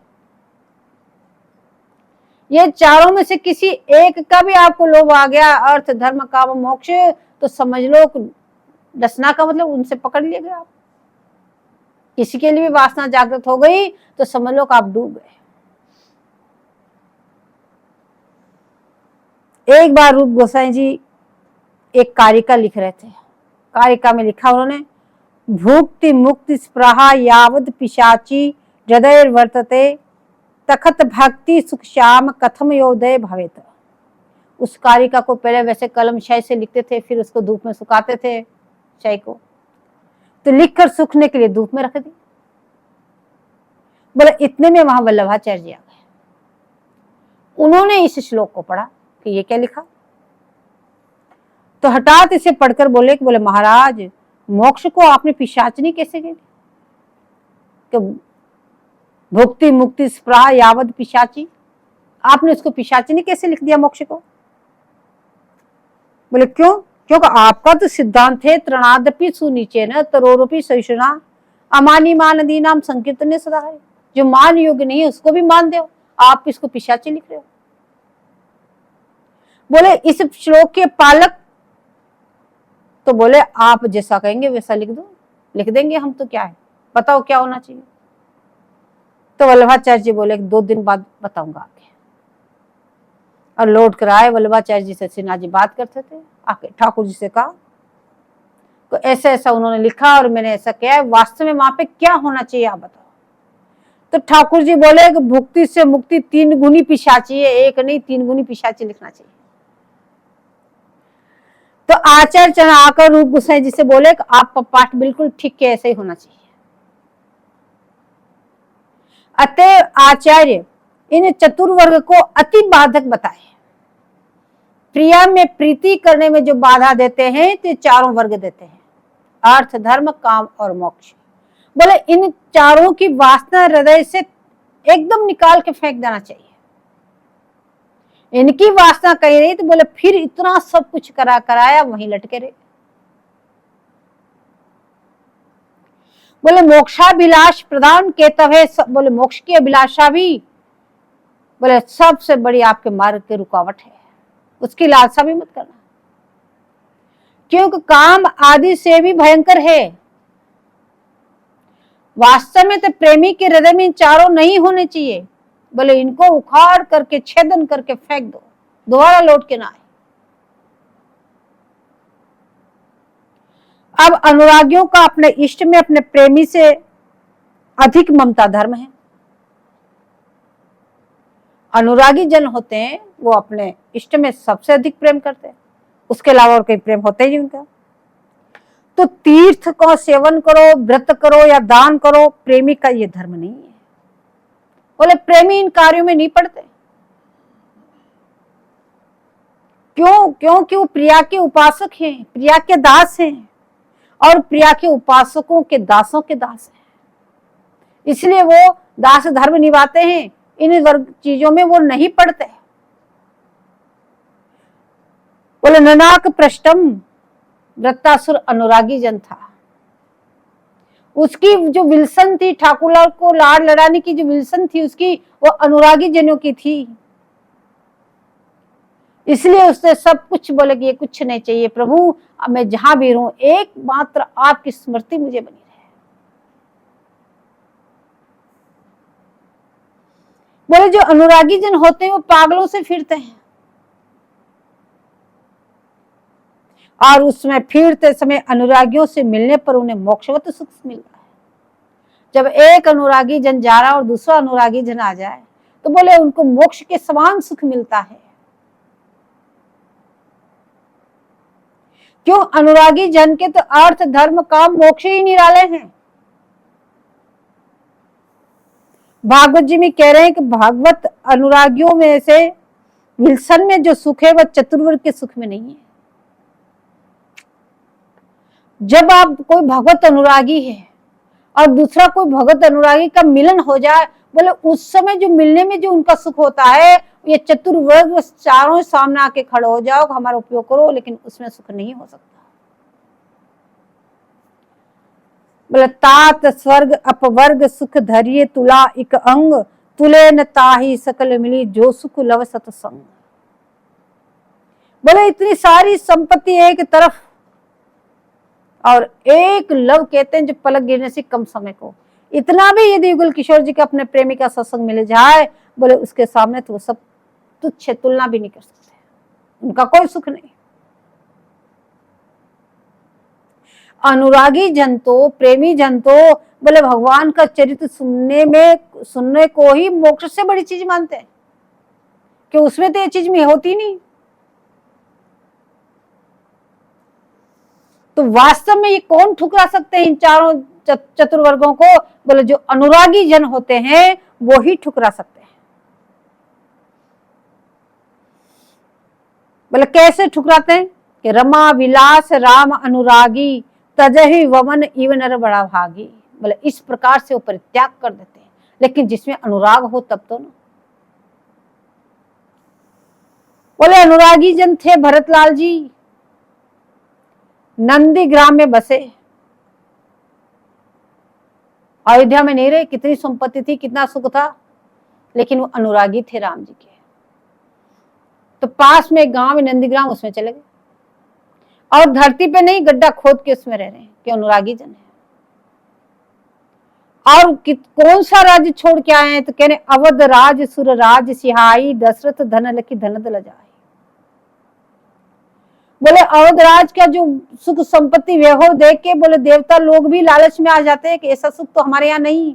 ये चारों में से किसी एक का भी आपको लोभ आ गया, अर्थ धर्म काम मोक्ष, तो समझ लो डसना का मतलब उनसे पकड़ लिए गए आप। किसी के लिए भी वासना जागृत हो गई तो समझ लो कि आप डूब गए। एक बार रूप गोसाई जी एक कारिका लिख रहे थे। कारिका में लिखा उन्होंने, भुक्ति मुक्ति स्पृहा यावद पिशाची हृदय वर्तते तखत भक्ति सुख श्याम कथम योदय भवेत। उस कारिका को पहले वैसे कलम शाई से लिखते थे, फिर उसको धूप में सुखाते थे शाई को, तो लिखकर सूखने के लिए धूप में रख दी। बोले इतने में वहां वल्लभाचार्य जी आ गए। उन्होंने इस श्लोक को पढ़ा कि ये क्या लिखा, तो हठात इसे पढ़कर बोले कि बोले महाराज, मोक्ष को आपने पिशाचनी कैसे कह दी? कि भुक्ति मुक्ति स्प्राह यावद पिशाची, आपने उसको पिशाचनी कैसे लिख दिया मोक्ष को? बोले क्यों? क्योंकि आपका तो सिद्धांत है त्रणादपि सुनीचे न तरोरपि सहिष्णुना अमानी मान नदी नाम संकीर्तन सदा है, जो मान योग्य नहीं है उसको भी मान दो, आप इसको पिशाची लिख रहे हो। बोले इस श्लोक के पालक तो बोले आप जैसा कहेंगे वैसा लिख दो, लिख देंगे हम, तो क्या है, बताओ क्या होना चाहिए। तो वल्लभाचार्य जी बोले 2 दिन बाद बताऊंगा आके, और लौट कर आए। वल्लभाचार्य जी से सिन्हा जी बात करते थे, आके ठाकुर जी से कहा तो ऐसा ऐसा उन्होंने लिखा और मैंने ऐसा किया है, वास्तव में वहां पे क्या होना चाहिए आप बताओ। तो ठाकुर जी बोले कि भुक्ति से मुक्ति 3 गुनी पिशाची है, 1 नहीं 3 गुनी पिशाची लिखना चाहिए। तो आचार्य चरण आकर रूप गोसाई जी से बोले कि आपका पाठ बिल्कुल ठीक है, ऐसे ही होना चाहिए। अतः आचार्य इन चतुर्वर्ग को अति बाधक बताए। प्रिया में प्रीति करने में जो बाधा देते हैं तो 4 वर्ग देते हैं, अर्थ धर्म काम और मोक्ष। बोले इन 4 की वासना हृदय से एकदम निकाल के फेंक देना चाहिए। इनकी वासना कहीं रही तो बोले फिर इतना सब कुछ कराया वहीं लटके रहे। बोले मोक्षाभिलाष प्रदान केतव है, बोले मोक्ष की अभिलाषा भी बोले सबसे बड़ी आपके मार्ग की रुकावट है, उसकी लालसा भी मत करना, क्योंकि काम आदि से भी भयंकर है। वास्तव में तो प्रेमी के हृदय में 4 नहीं होने चाहिए। बोले इनको उखाड़ करके छेदन करके फेंक दो, दोबारा लौट के ना आए। अब अनुरागियों का अपने इष्ट में अपने प्रेमी से अधिक ममता धर्म है। अनुरागी जन होते हैं वो अपने इष्ट में सबसे अधिक प्रेम करते हैं, उसके अलावा और कोई प्रेम होता ही नहीं उनका। तो तीर्थ को सेवन करो, व्रत करो या दान करो, प्रेमी का ये धर्म नहीं है। बोले प्रेमी इन कार्यों में नहीं पड़ते। क्यों? क्योंकि वो प्रिया के उपासक हैं, प्रिया के दास हैं, और प्रिया के उपासकों के दासों के दास हैं, इसलिए वो दास धर्म निभाते हैं। इन वर्ग चीजों में वो नहीं पड़ते। बोले ननाक पृष्ठम वृत्तासुर अनुरागी जन था, उसकी जो विल्सन थी, ठाकुरलाल को लाड़ लड़ाने की जो विल्सन थी उसकी, वो अनुरागी जनों की थी। इसलिए उसने सब कुछ बोले कि ये कुछ नहीं चाहिए प्रभु, अब मैं जहां भी रहूं एकमात्र आपकी स्मृति मुझे बनी रहे। बोले जो अनुरागी जन होते हैं वो पागलों से फिरते हैं, और उसमें फिरते समय अनुरागियों से मिलने पर उन्हें मोक्षवत सुख मिलता है। जब एक अनुरागी जन जा रहा और दूसरा अनुरागी जन आ जाए तो बोले उनको मोक्ष के समान सुख मिलता है। क्यों? अनुरागी जन के तो अर्थ धर्म काम मोक्ष ही निराले हैं। भागवत जी में कह रहे हैं कि भागवत अनुरागियों में से विल्सन में जो सुख है वह चतुर्वर्ग के सुख में नहीं है। जब आप कोई भगवत अनुरागी है और दूसरा कोई भगवत अनुरागी का मिलन हो जाए, बोले उस समय जो मिलने में जो उनका सुख होता है, ये चतुर्वर्ग 4 सामने आके खड़े हो जाओ, हमारा उपयोग करो, लेकिन उसमें सुख नहीं हो सकता। बोले तात स्वर्ग अपवर्ग सुख धैर्य तुला इक अंग, तुले न ताही सकल मिली जो सुख लव सतसंग। बोले इतनी सारी संपत्ति एक तरफ और एक लव कहते हैं जो पलक गिरने से कम समय को, इतना भी यदि युगल किशोर जी के अपने प्रेमी का सत्संग मिल जाए, बोले उसके सामने तो वो सब तुच्छ, तुलना भी नहीं कर सकते, उनका कोई सुख नहीं। अनुरागी जन तो, प्रेमी जन तो बोले भगवान का चरित्र सुनने को ही मोक्ष से बड़ी चीज मानते हैं, कि उसमें तो ये चीज में होती नहीं। तो वास्तव में ये कौन ठुकरा सकते हैं इन चारों चतुर्वर्गों को? बोले जो अनुरागी जन होते हैं वो ही ठुकरा सकते हैं। बोले कैसे ठुकराते हैं कि रमा विलास राम अनुरागी तजहि वमन इव नर बड़ा भागी। बोले इस प्रकार से वो परित्याग कर देते हैं, लेकिन जिसमें अनुराग हो तब तो ना। बोले अनुरागी जन थे भरतलाल जी, नंदीग्राम में बसे, अयोध्या में नहीं रहे। कितनी संपत्ति थी, कितना सुख था, लेकिन वो अनुरागी थे राम जी के। तो पास में एक गांव है नंदीग्राम, उसमें चले गए और धरती पे नहीं, गड्ढा खोद के उसमें रह रहे हैं कि अनुरागी जन है। और कौन सा राज्य छोड़ के आए हैं? तो कहने अवध राज सुर राज सिहाई दशरथ धन लखी धनद लजाई। बोले अवध राज का जो सुख संपत्ति वैभव देख के बोले देवता लोग भी लालच में आ जाते हैं कि ऐसा सुख तो हमारे यहाँ नहीं।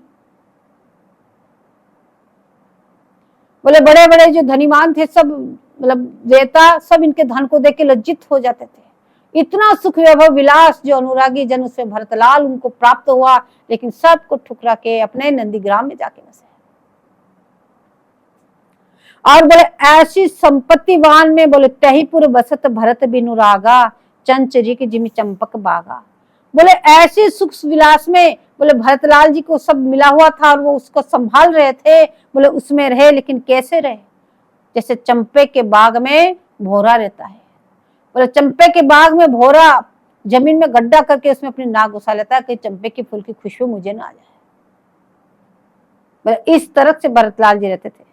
बोले बड़े बड़े जो धनीमान थे सब, मतलब देवता सब इनके धन को देख के लज्जित हो जाते थे। इतना सुख वैभव विलास जो अनुरागी जन उसमें भरतलाल उनको प्राप्त हुआ, लेकिन सबको ठुकरा के अपने नंदीग्राम में जाके बसे। और बोले ऐसी संपत्तिवान में बोले तहीपुर बसत भरत बिनुरागा चंचरी की जिमी चंपक बागा। बोले ऐसी सुख विलास में बोले भरतलाल जी को सब मिला हुआ था और वो उसको संभाल रहे थे। बोले उसमें रहे, लेकिन कैसे रहे? जैसे चंपे के बाग में भौरा रहता है। बोले चंपे के बाग में भौरा जमीन में गड्ढा करके उसमें अपनी नाक घुसा लेता है कि चंपे के फूल की खुशबू मुझे ना आ जाए। बोले इस तरह से भरतलाल जी रहते थे।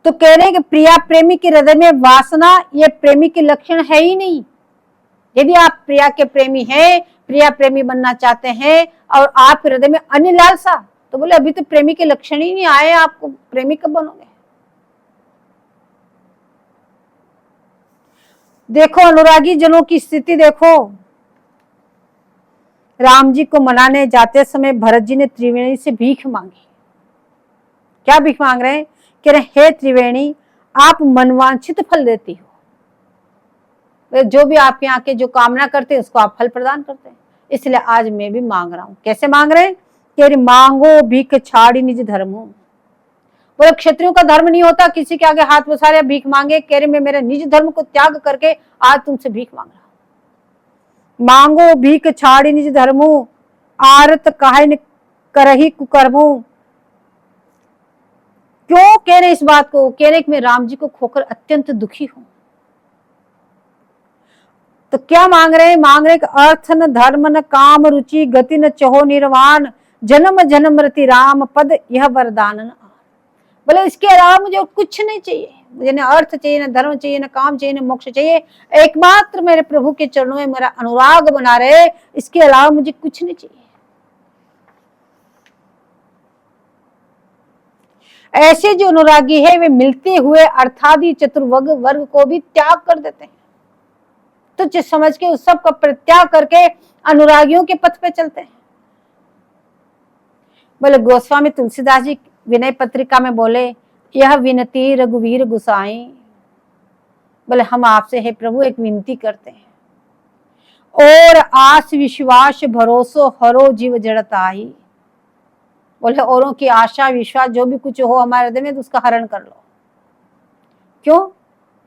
तो कह रहे हैं कि प्रिया प्रेमी के हृदय में वासना ये प्रेमी के लक्षण है ही नहीं। यदि आप प्रिया के प्रेमी हैं, प्रिया प्रेमी बनना चाहते हैं और आप हृदय में अन्य लालसा, तो बोले अभी तो प्रेमी के लक्षण ही नहीं आए, आपको प्रेमी कब बनोगे? देखो अनुरागी जनों की स्थिति देखो। राम जी को मनाने जाते समय भरत जी ने त्रिवेणी से भीख मांगी। क्या भीख मांग रहे हैं? कह रहे हे त्रिवेणी, आप मनवांछित फल देती हो, जो भी आपके यहाँ के जो कामना करते हैं उसको आप फल प्रदान करते हैं, इसलिए आज मैं भी मांग रहा हूं। कैसे मांग रहे हैं? कह रहे मांगो भीख छाड़ी निज धर्म। बोले क्षत्रियों का धर्म नहीं होता किसी के आगे हाथ पसारे भीख मांगे। कह रहे मैं मेरे निज धर्म को त्याग करके आज तुमसे भीख मांग रहा हूं। मांगो भीख छाड़ी निज धर्म, आरत काहे करही कुकर्मो। क्यों कह रहे इस बात को? कह रहे कि मैं राम जी को खोकर अत्यंत दुखी हूं। तो क्या मांग रहे हैं? मांग रहे कि अर्थ न धर्म न काम रुचि गति न चहो निर्वाण जन्म जन्म रति राम पद यह वरदान। बोले इसके अलावा मुझे कुछ नहीं चाहिए। मुझे न अर्थ चाहिए, न धर्म चाहिए, न काम चाहिए, न मोक्ष चाहिए। एकमात्र मेरे प्रभु के चरणों में मेरा अनुराग बना रहे, इसके अलावा मुझे कुछ नहीं चाहिए। ऐसे जो अनुरागी है वे मिलते हुए अर्थादि चतुर्वर्ग वर्ग को भी त्याग कर देते हैं, तुच्छ समझ के उस सब का परित्याग करके अनुरागियों के पथ पे चलते हैं। बोले गोस्वामी तुलसीदास जी विनय पत्रिका में बोले यह विनती रघुवीर गुसाई। बोले हम आपसे है प्रभु एक विनती करते हैं, और आस विश्वास भरोसो हरो जीव जड़ताई। बोले औरों की आशा विश्वास जो भी कुछ हो हमारे हृदय में तो उसका हरण कर लो। क्यों?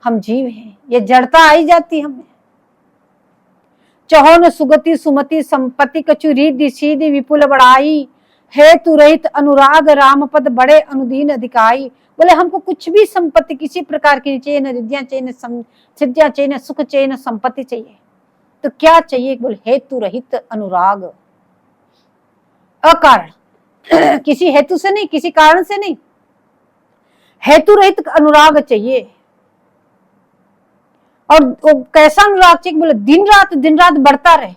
हम जीव हैं, ये जड़ता आई जाती हमें। चहो न सुगति सुमति संपत्ति कछु रिद्धि सीधि विपुल बड़ाई, हेतु रहित अनुराग राम पद बड़े अनुदीन अधिकाई। बोले हमको कुछ भी संपत्ति किसी प्रकार की नहीं चाहिए, न रिद्धियां चाहिए, न सिद्धियां चाहिए, न सुख चाहिए, न संपत्ति चाहिए। तो क्या चाहिए? बोले हेतु रहित अनुराग, अकारण किसी हेतु से नहीं, किसी कारण से नहीं, हेतु रहित अनुराग चाहिए। और वो कैसा अनुराग चाहिए? बोले दिन रात बढ़ता रहे,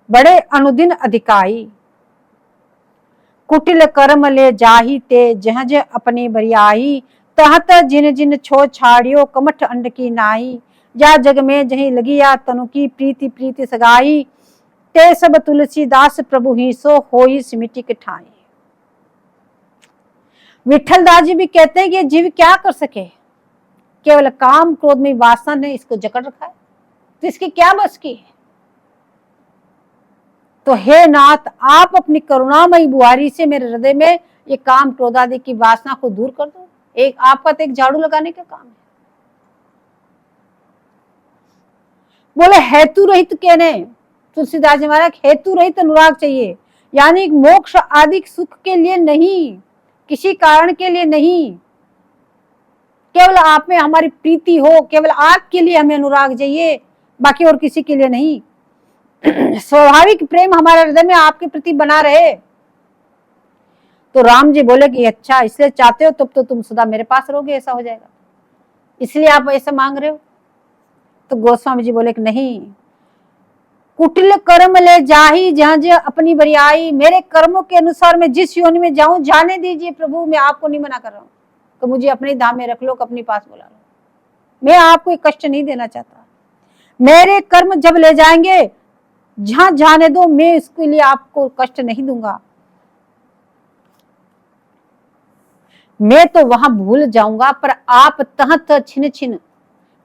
बड़े अनुदिन अधिकाई। कुटिल कर्म ले जाही ते जह जह अपनी बरियाही, तहत जिन जिन छो छाड़ियो कमठ अंड की नाई। जा जग में जही लगी या तनु की प्रीति प्रीति सगाई, ते सब तुलसीदास प्रभु ही सो होई सिमिटी के ठाई। विठल दास जी भी कहते हैं कि जीव क्या कर सके, केवल काम क्रोध में वासना ने इसको जकड़ रखा है, तो इसकी क्या बस की है। तो हे नाथ, आप अपनी करुणामयी बुआरी से मेरे हृदय में ये काम क्रोध आदि की वासना को दूर कर दो। एक आपका तो एक झाड़ू लगाने का काम है। बोले हेतु रहित कहने तुलसीदास जी महाराज, हेतु रहित अनुराग चाहिए, यानी मोक्ष आदि सुख के लिए नहीं, किसी कारण के लिए नहीं, केवल आप में हमारी प्रीति हो, केवल आपके लिए हमें अनुराग चाहिए, बाकी और किसी के लिए नहीं। स्वाभाविक प्रेम हमारे हृदय में आपके प्रति बना रहे। तो राम जी बोले कि अच्छा इसलिए चाहते हो, तब तो तुम सदा मेरे पास रहोगे, ऐसा हो जाएगा, इसलिए आप ऐसा मांग रहे हो। तो गोस्वामी जी बोले कि नहीं, कुटिल कर्म ले जाही जहां जे अपनी बरियाई, मेरे कर्मों के अनुसार मैं जिस योनि में जाऊं जाने दीजिए प्रभु, मैं आपको नहीं मना कर रहा हूं, तो मुझे अपने धाम में रख लो, अपने पास बुला लो, मैं आपको कष्ट नहीं देना चाहता। मेरे कर्म जब ले जाएंगे जहां जाने दो, मैं इसके लिए आपको कष्ट नहीं दूंगा, मैं तो वहां भूल जाऊंगा, पर आप तहत छिन छिन,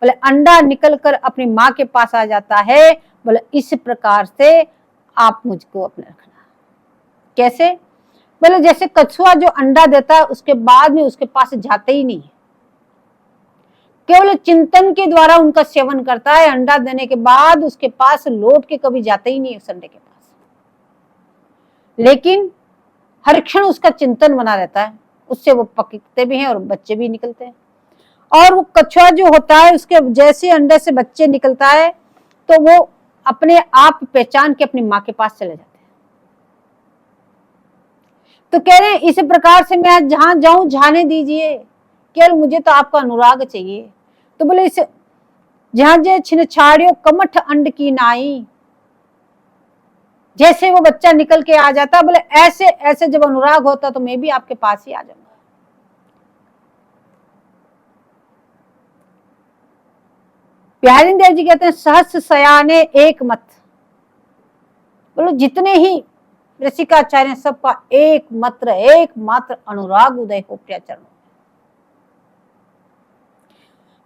बोले अंडा निकल कर अपनी माँ के पास आ जाता है, बोले इस प्रकार से आप मुझको अपने रखना। कैसे? बोले जैसे कछुआ जो अंडा देता है उसके बाद में उसके पास जाते ही नहीं है, केवल चिंतन के द्वारा उनका सेवन करता है, अंडा देने के बाद उसके पास लौट के कभी जाते ही नहीं है उस अंडे के पास, लेकिन हर क्षण उसका चिंतन बना रहता है, उससे वो पकते भी हैं और बच्चे भी निकलते हैं। और वो कछुआ जो होता है उसके जैसे अंडे से बच्चे निकलता है तो वो अपने आप पहचान के अपनी माँ के पास चले जाते हैं। तो कह रहे हैं इस प्रकार से मैं जहां जाऊं जाने दीजिए, केवल मुझे तो आपका अनुराग चाहिए। तो बोले इस जहां जे छिन छाड़ियो कमठ अंड की नाई, जैसे वो बच्चा निकल के आ जाता, बोले ऐसे ऐसे जब अनुराग होता तो मैं भी आपके पास ही आ जाऊंगा। प्यारी देव जी कहते हैं सहस्र सयाने एक मत, बोलो जितने ही रसिकाचार्य सबका एकमात्र अनुराग उदय हो प्रिया चरणों।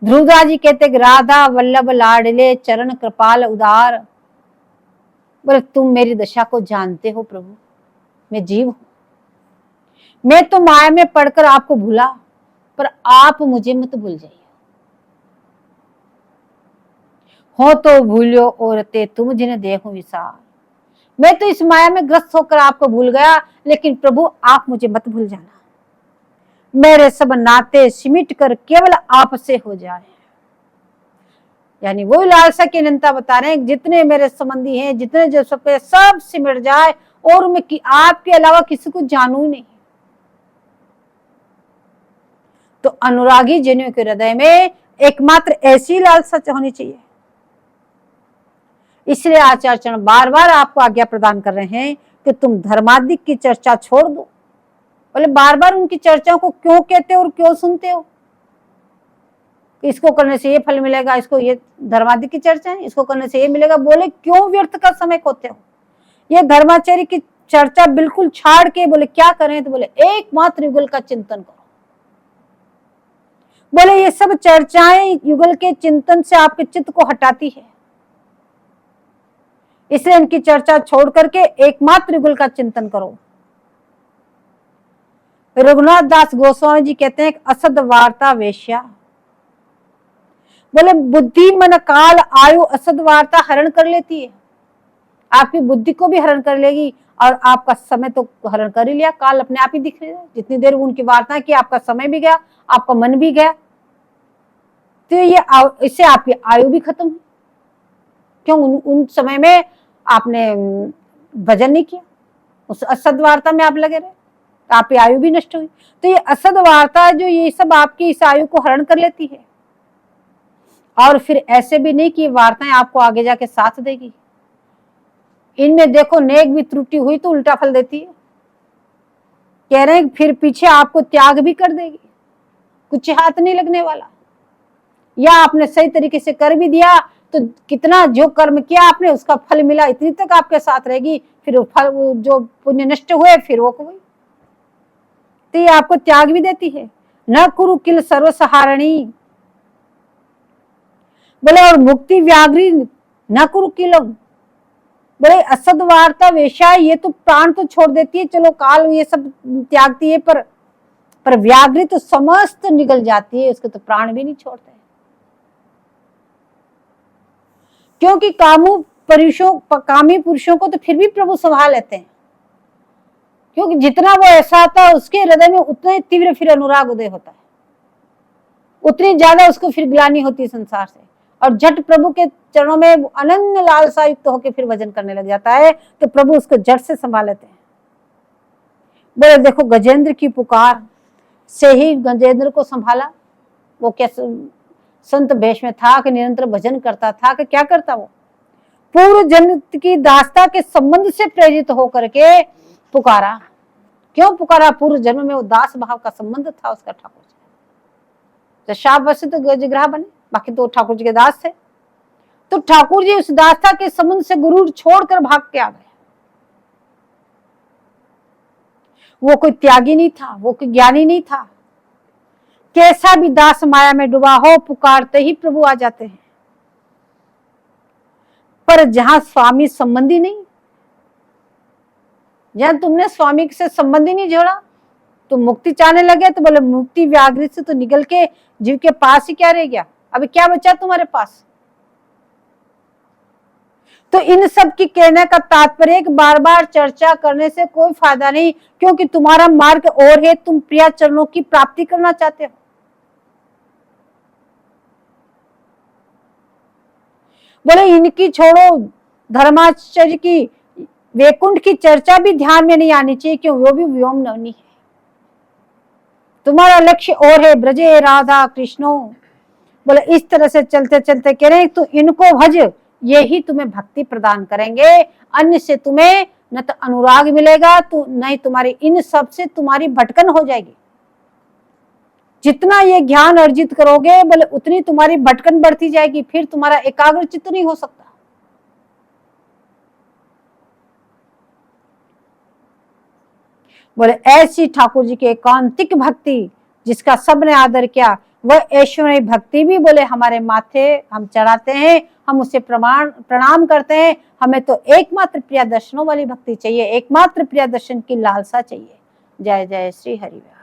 ध्रुवदास जी कहते राधा वल्लभ लाडले चरण कृपाल उदार, बोले तुम मेरी दशा को जानते हो प्रभु, मैं जीव हूं, मैं तो माया में पढ़कर आपको भूला, पर आप मुझे मत भूल जाइए। हो तो भूलियो औरते तुम जिन्हें देखो विसार, मैं तो इस माया में ग्रस्त होकर आपको भूल गया, लेकिन प्रभु आप मुझे मत भूल जाना, मेरे सब नाते सिमट कर केवल आपसे हो जाए। यानी वो लालसा की अनंता बता रहे हैं, जितने मेरे संबंधी हैं, जितने जो सब सिमट जाए और मैं आपके अलावा किसी को जानू नहीं। तो अनुरागी जनियों के हृदय में एकमात्र ऐसी लालसा होनी चाहिए। इसलिए आचार्य चरण बार बार आपको आज्ञा प्रदान कर रहे हैं कि तुम धर्माधिक की चर्चा छोड़ दो। बोले बार बार उनकी चर्चाओं को क्यों कहते हो और क्यों सुनते हो? इसको करने से ये फल मिलेगा, इसको ये धर्माधिक की चर्चा है, इसको करने से ये मिलेगा, बोले क्यों व्यर्थ का समय खोते हो? ये धर्माचार्य की चर्चा बिल्कुल छाड़ के बोले क्या करें, तो बोले एकमात्र युगल का चिंतन करो। बोले ये सब चर्चाएं युगल के चिंतन से आपके चित्त को हटाती है, इसलिए इनकी चर्चा छोड़ करके एकमात्र युगल का चिंतन करो। रघुनाथ दास गोस्वामी जी कहते हैं असद वार्ता वेश्या, बोले बुद्धि मन काल आयु असद वार्ता हरण कर लेती है, आपकी बुद्धि को भी हरण कर लेगी और आपका समय तो हरण कर ही लिया, काल अपने आप ही दिख रहा है। जितनी देर उनकी वार्ता की आपका समय भी गया, आपका मन भी गया, तो ये इससे आपकी आयु भी खत्म हुई। क्यों? उन समय में आपने भजन नहीं किया, उस असद वार्ता में आप लगे रहे, तो आपकी आयु भी नष्ट हुई। तो ये असद वार्ता जो ये सब आपकी इस आयु को हरण कर लेती है, और फिर ऐसे भी नहीं कि वार्ताएं आपको आगे जाके साथ देगी। इनमें देखो नेक भी त्रुटि हुई तो उल्टा फल देती है। कह रहे हैं फिर पीछे आपको त्याग भी कर देगी, कुछ हाथ नहीं लगने वाला। या आपने सही तरीके से कर भी दिया तो कितना जो कर्म किया आपने उसका फल मिला, इतनी तक आपके साथ रहेगी, फिर फल जो पुण्य नष्ट हुए फिर वो हुई। तो ये आपको त्याग भी देती है। न कुरु किल सर्वसहारणी, बोले और मुक्ति व्याघ्री न कुरुकिलम, बोले असद वार्ता वेश्या ये तो प्राण तो छोड़ देती है, चलो काल ये सब त्यागती है, पर व्याघ्री तो समस्त निगल जाती है, उसके तो प्राण भी नहीं छोड़ते, क्योंकि कामी पुरुषों को तो फिर भी प्रभु संभाल लेते हैं, क्योंकि जितना वो ऐसा था उसके हृदय में उतना ही तीव्र फिर अनुराग उदय होता है, उतनी ज्यादा उसको फिर ग्लानि होती है संसार से, और झट प्रभु के चरणों में अनन्य लालसा युक्त होकर फिर भजन करने लग जाता है, तो प्रभु उसको झट से संभाल लेते हैं। बोले देखो गजेंद्र की पुकार से ही गजेंद्र को संभाला, वो कैसे संत भेष में था कि निरंतर भजन करता था कि क्या करता, वो पूर्व जन्म की दास्ता के संबंध से प्रेरित होकर के पुकारा। क्यों पुकारा? पूर्व जन्म में वो दास भाव का संबंध था उसका ठाकुर जी, तो शाप वैसे तो गजग्रह बने, बाकी तो ठाकुर जी के दास थे, तो ठाकुर जी उस दास्ता के संबंध से गुरु छोड़कर भाग के आ गए। वो कोई त्यागी नहीं था, वो कोई ज्ञानी नहीं था, कैसा भी दास माया में डूबा हो पुकारते ही प्रभु आ जाते हैं। पर जहां स्वामी संबंधी नहीं, जहां तुमने स्वामी से संबंधी नहीं जोड़ा, तुम मुक्ति चाहने लगे, तो बोले मुक्ति व्याघ्र से तो निकल के जीव के पास ही क्या रह गया, अभी क्या बचा तुम्हारे पास। तो इन सब की कहने का तात्पर्य बार बार चर्चा करने से कोई फायदा नहीं, क्योंकि तुम्हारा मार्ग और है, तुम प्रिया चरणों की प्राप्ति करना चाहते हो। बोले इनकी छोड़ो, धर्माचार्य की वैकुंठ की चर्चा भी ध्यान में नहीं आनी चाहिए, क्यों? वो भी व्योम नवनी है, तुम्हारा लक्ष्य और है, ब्रजे राधा कृष्णो। बोले इस तरह से चलते चलते कह रहे तो इनको भज, ये ही तुम्हें भक्ति प्रदान करेंगे, अन्य से तुम्हें न तो अनुराग मिलेगा, तो नहीं तुम्हारी इन सब से तुम्हारी भटकन हो जाएगी। जितना ये ज्ञान अर्जित करोगे बोले उतनी तुम्हारी भटकन बढ़ती जाएगी, फिर तुम्हारा एकाग्र चित्त नहीं हो सकता। बोले ऐसी ठाकुर जी की एकांतिक भक्ति जिसका सबने आदर किया, वह ऐश्वर्य भक्ति भी बोले हमारे माथे हम चढ़ाते हैं, हम उसे प्रणाम करते हैं। हमें तो एकमात्र प्रिया दर्शनों वाली भक्ति चाहिए, एकमात्र प्रिया दर्शन की लालसा चाहिए। जय जय श्री हरिवार।